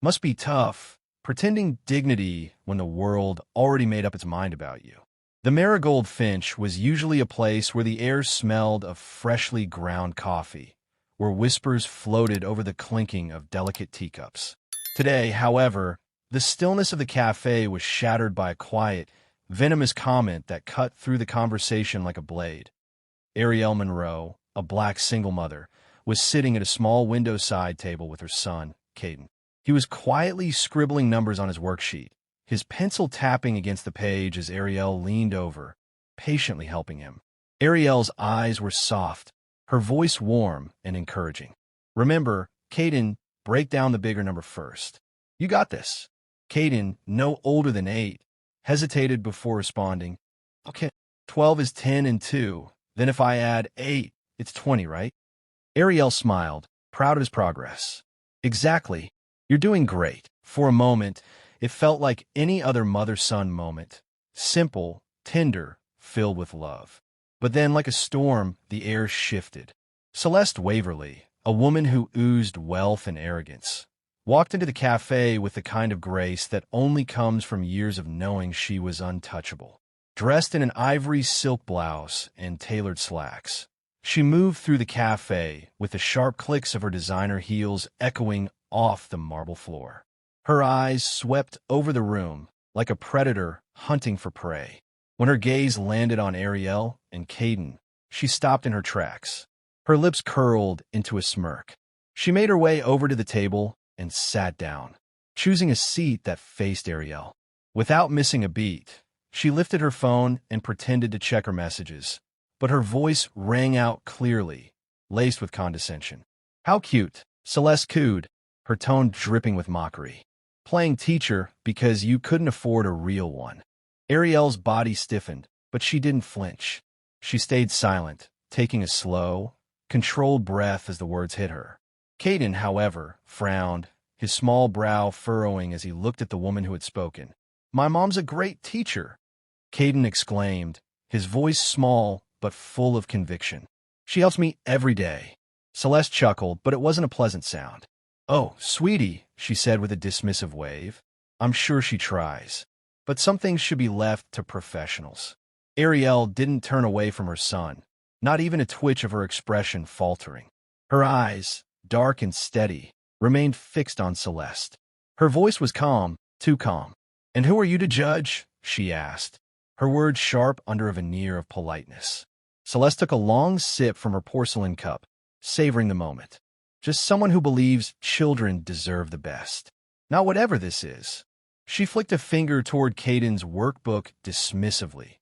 Must be tough, pretending dignity when the world already made up its mind about you. The Marigold Finch was usually a place where the air smelled of freshly ground coffee, where whispers floated over the clinking of delicate teacups. Today, however, the stillness of the cafe was shattered by a quiet, venomous comment that cut through the conversation like a blade. Ariel Monroe, a black single mother, was sitting at a small window-side table with her son, Caden. He was quietly scribbling numbers on his worksheet, his pencil tapping against the page as Ariel leaned over, patiently helping him. Ariel's eyes were soft, her voice warm and encouraging. "Remember, Caden, break down the bigger number first. You got this." Caden, no older than 8, hesitated before responding. "Okay, 12 is 10 and 2. Then if I add 8, it's 20, right?" Ariel smiled, proud of his progress. "Exactly. You're doing great." For a moment, it felt like any other mother-son moment. Simple, tender, filled with love. But then, like a storm, the air shifted. Celeste Waverly, a woman who oozed wealth and arrogance, walked into the cafe with the kind of grace that only comes from years of knowing she was untouchable. Dressed in an ivory silk blouse and tailored slacks, she moved through the cafe with the sharp clicks of her designer heels echoing off the marble floor. Her eyes swept over the room like a predator hunting for prey. When her gaze landed on Ariel and Caden, she stopped in her tracks. Her lips curled into a smirk. She made her way over to the table and sat down, choosing a seat that faced Ariel. Without missing a beat, she lifted her phone and pretended to check her messages, but her voice rang out clearly, laced with condescension. "How cute," Celeste cooed, her tone dripping with mockery. "Playing teacher because you couldn't afford a real one." Ariel's body stiffened, but she didn't flinch. She stayed silent, taking a slow, controlled breath as the words hit her. Caden, however, frowned, his small brow furrowing as he looked at the woman who had spoken. "My mom's a great teacher," Caden exclaimed, his voice small but full of conviction. "She helps me every day." Celeste chuckled, but it wasn't a pleasant sound. "Oh, sweetie," she said with a dismissive wave. "I'm sure she tries. But some things should be left to professionals." Ariel didn't turn away from her son, not even a twitch of her expression faltering. Her eyes, dark and steady, remained fixed on Celeste. Her voice was calm, too calm. "And who are you to judge?" she asked, her words sharp under a veneer of politeness. Celeste took a long sip from her porcelain cup, savoring the moment. "Just someone who believes children deserve the best. Not whatever this is." She flicked a finger toward Caden's workbook dismissively.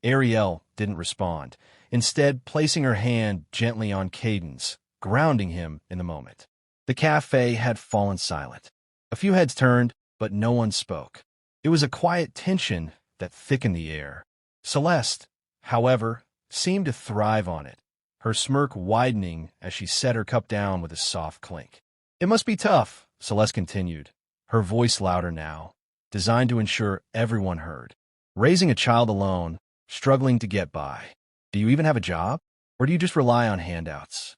Ariel didn't respond, instead placing her hand gently on Caden's, grounding him in the moment. The cafe had fallen silent. A few heads turned, but no one spoke. It was a quiet tension that thickened the air. Celeste, however, seemed to thrive on it, her smirk widening as she set her cup down with a soft clink. "It must be tough," Celeste continued, her voice louder now, designed to ensure everyone heard. "Raising a child alone, struggling to get by. Do you even have a job? Or do you just rely on handouts?"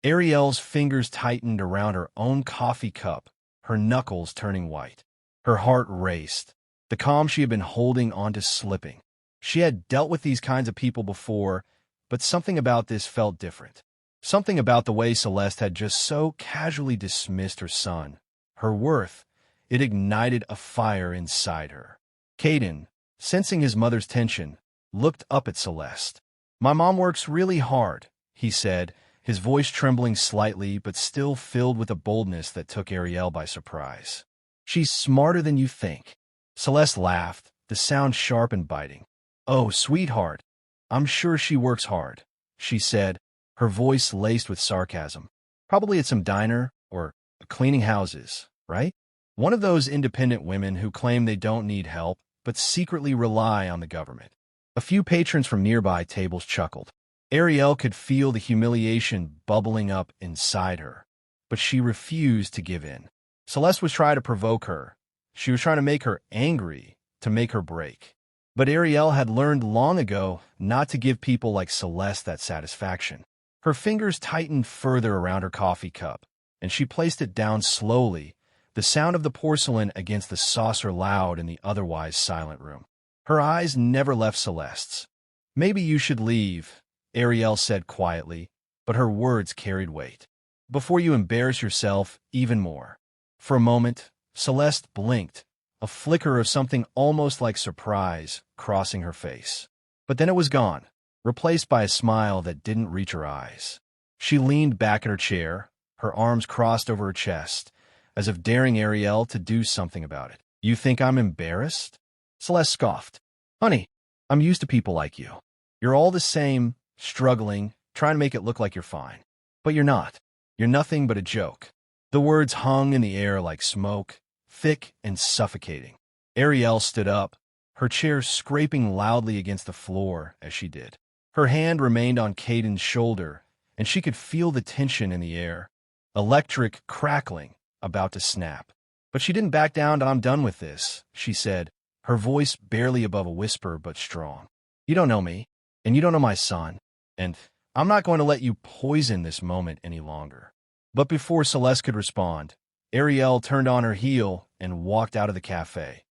Ariel's fingers tightened around her own coffee cup, her knuckles turning white. Her heart raced, the calm she had been holding onto slipping. She had dealt with these kinds of people before, but something about this felt different. Something about the way Celeste had just so casually dismissed her son, her worth. It ignited a fire inside her. Caden, sensing his mother's tension, looked up at Celeste. "My mom works really hard," he said, his voice trembling slightly but still filled with a boldness that took Ariel by surprise. "She's smarter than you think." Celeste laughed, the sound sharp and biting. "Oh, sweetheart, I'm sure she works hard," she said, her voice laced with sarcasm. "Probably at some diner or cleaning houses, right? One of those independent women who claim they don't need help but secretly rely on the government." A few patrons from nearby tables chuckled. Ariel could feel the humiliation bubbling up inside her, but she refused to give in. Celeste was trying to provoke her. She was trying to make her angry, to make her break. But Ariel had learned long ago not to give people like Celeste that satisfaction. Her fingers tightened further around her coffee cup, and she placed it down slowly, the sound of the porcelain against the saucer loud in the otherwise silent room. Her eyes never left Celeste's. "Maybe you should leave," Ariel said quietly, but her words carried weight. "Before you embarrass yourself even more." For a moment, Celeste blinked, a flicker of something almost like surprise crossing her face. But then it was gone, replaced by a smile that didn't reach her eyes. She leaned back in her chair, her arms crossed over her chest, as if daring Ariel to do something about it. "You think I'm embarrassed?" Celeste scoffed. "Honey, I'm used to people like you. You're all the same, struggling, trying to make it look like you're fine. But you're not. You're nothing but a joke." The words hung in the air like smoke, thick and suffocating. Ariel stood up, her chair scraping loudly against the floor as she did. Her hand remained on Caden's shoulder, and she could feel the tension in the air, electric crackling, about to snap. But she didn't back down to "I'm done with this," she said, her voice barely above a whisper but strong. "You don't know me, and you don't know my son, and I'm not going to let you poison this moment any longer." But before Celeste could respond, Ariel turned on her heel and walked out of the cafe.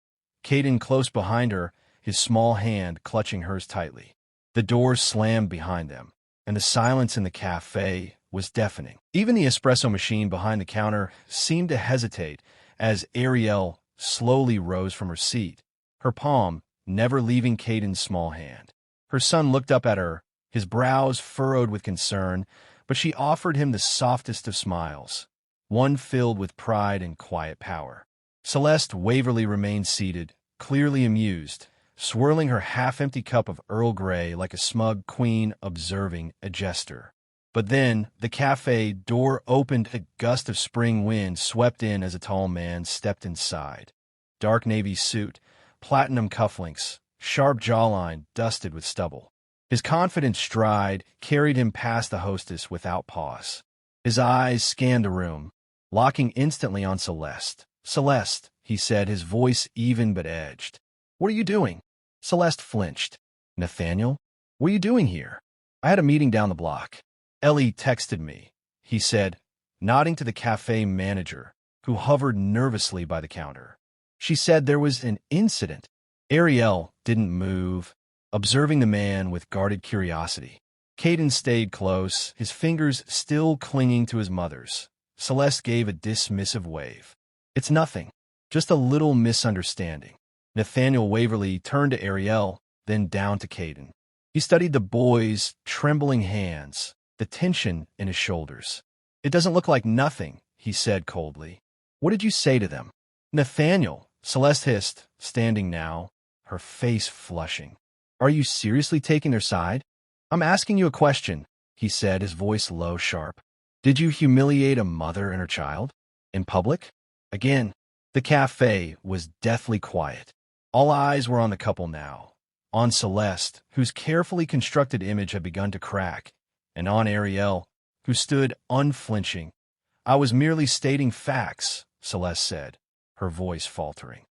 Caden close behind her, his small hand clutching hers tightly. The door slammed behind them, and the silence in the cafe was deafening. Even the espresso machine behind the counter seemed to hesitate as Ariel slowly rose from her seat, her palm never leaving Caden's small hand. Her son looked up at her, his brows furrowed with concern, but she offered him the softest of smiles, one filled with pride and quiet power. Celeste Waverly remained seated, clearly amused, swirling her half-empty cup of Earl Grey like a smug queen observing a jester. But then the cafe door opened, a gust of spring wind swept in as a tall man stepped inside. Dark navy suit, platinum cufflinks, sharp jawline dusted with stubble. His confident stride carried him past the hostess without pause. His eyes scanned the room, locking instantly on Celeste. "Celeste," he said, his voice even but edged. "What are you doing?" Celeste flinched. "Nathaniel, what are you doing here?" "I had a meeting down the block. Ellie texted me," he said, nodding to the cafe manager, who hovered nervously by the counter. "She said there was an incident." Ariel didn't move, observing the man with guarded curiosity. Caden stayed close, his fingers still clinging to his mother's. Celeste gave a dismissive wave. "It's nothing, just a little misunderstanding." Nathaniel Waverly turned to Ariel, then down to Caden. He studied the boy's trembling hands, the tension in his shoulders. "It doesn't look like nothing," he said coldly. "What did you say to them?" "Nathaniel," Celeste hissed, standing now, her face flushing. "Are you seriously taking their side?" "I'm asking you a question," he said, his voice low, sharp. "Did you humiliate a mother and her child? In public?" Again, the cafe was deathly quiet. All eyes were on the couple now, on Celeste, whose carefully constructed image had begun to crack, and on Ariel, who stood unflinching. "I was merely stating facts," Celeste said, her voice faltering.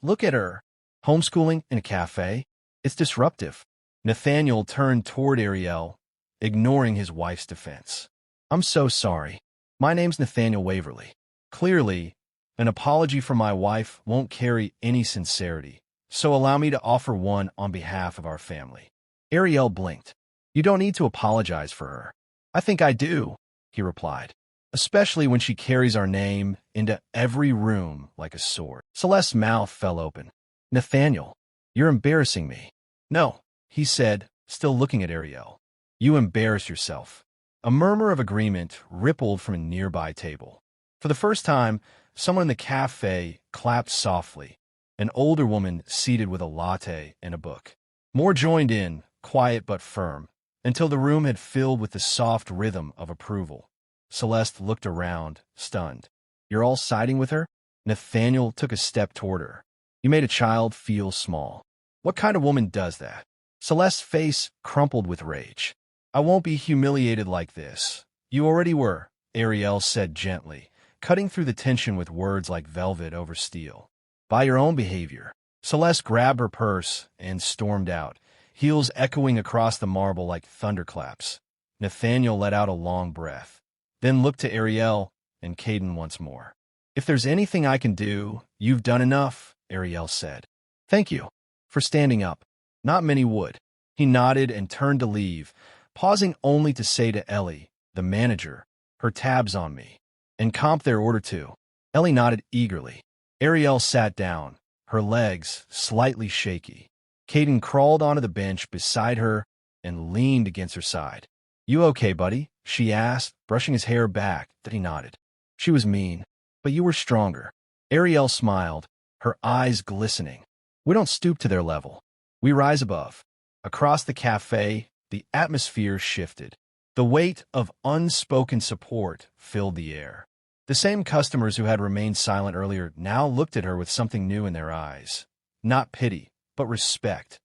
Look at her. Homeschooling in a cafe? It's disruptive." Nathaniel turned toward Ariel, ignoring his wife's defense. "I'm so sorry. My name's Nathaniel Waverly. Clearly, an apology from my wife won't carry any sincerity, so allow me to offer one on behalf of our family." Ariel blinked. "You don't need to apologize for her." "I think I do," he replied, "especially when she carries our name into every room like a sword." Celeste's mouth fell open. "Nathaniel, you're embarrassing me." "No," he said, still looking at Ariel. "You embarrass yourself." A murmur of agreement rippled from a nearby table. For the first time, someone in the cafe clapped softly, an older woman seated with a latte and a book. More joined in, quiet but firm, until the room had filled with the soft rhythm of approval. Celeste looked around, stunned. "You're all siding with her?" Nathaniel took a step toward her. "You made a child feel small. What kind of woman does that?" Celeste's face crumpled with rage. "I won't be humiliated like this. You already were," Ariel said gently, cutting through the tension with words like velvet over steel. "By your own behavior." Celeste grabbed her purse and stormed out, heels echoing across the marble like thunderclaps. Nathaniel let out a long breath, then looked to Ariel and Caden once more. If there's anything I can do, you've done enough, Ariel said. Thank you for standing up. Not many would. He nodded and turned to leave, pausing only to say to Ellie, the manager, her tab's on me. And comp their order too. Ellie nodded eagerly. Ariel sat down, her legs slightly shaky. Caden crawled onto the bench beside her and leaned against her side. You okay, buddy? She asked, brushing his hair back. That he nodded. She was mean, but you were stronger. Ariel smiled, her eyes glistening. We don't stoop to their level. We rise above. Across the cafe, the atmosphere shifted. The weight of unspoken support filled the air. The same customers who had remained silent earlier now looked at her with something new in their eyes. Not pity, but respect.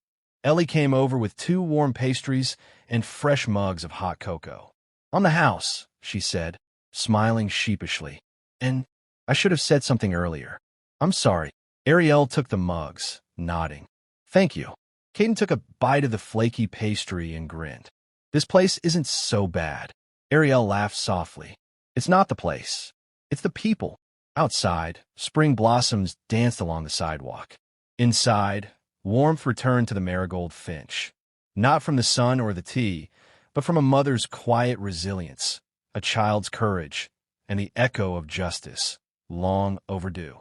Ellie came over with 2 warm pastries and fresh mugs of hot cocoa. On the house, she said, smiling sheepishly. And I should have said something earlier. I'm sorry. Ariel took the mugs, nodding. Thank you. Caden took a bite of the flaky pastry and grinned. This place isn't so bad. Ariel laughed softly. It's not the place. It's the people. Outside, spring blossoms danced along the sidewalk. Inside, warmth returned to the marigold finch. Not from the sun or the tea, but from a mother's quiet resilience, a child's courage, and the echo of justice, long overdue.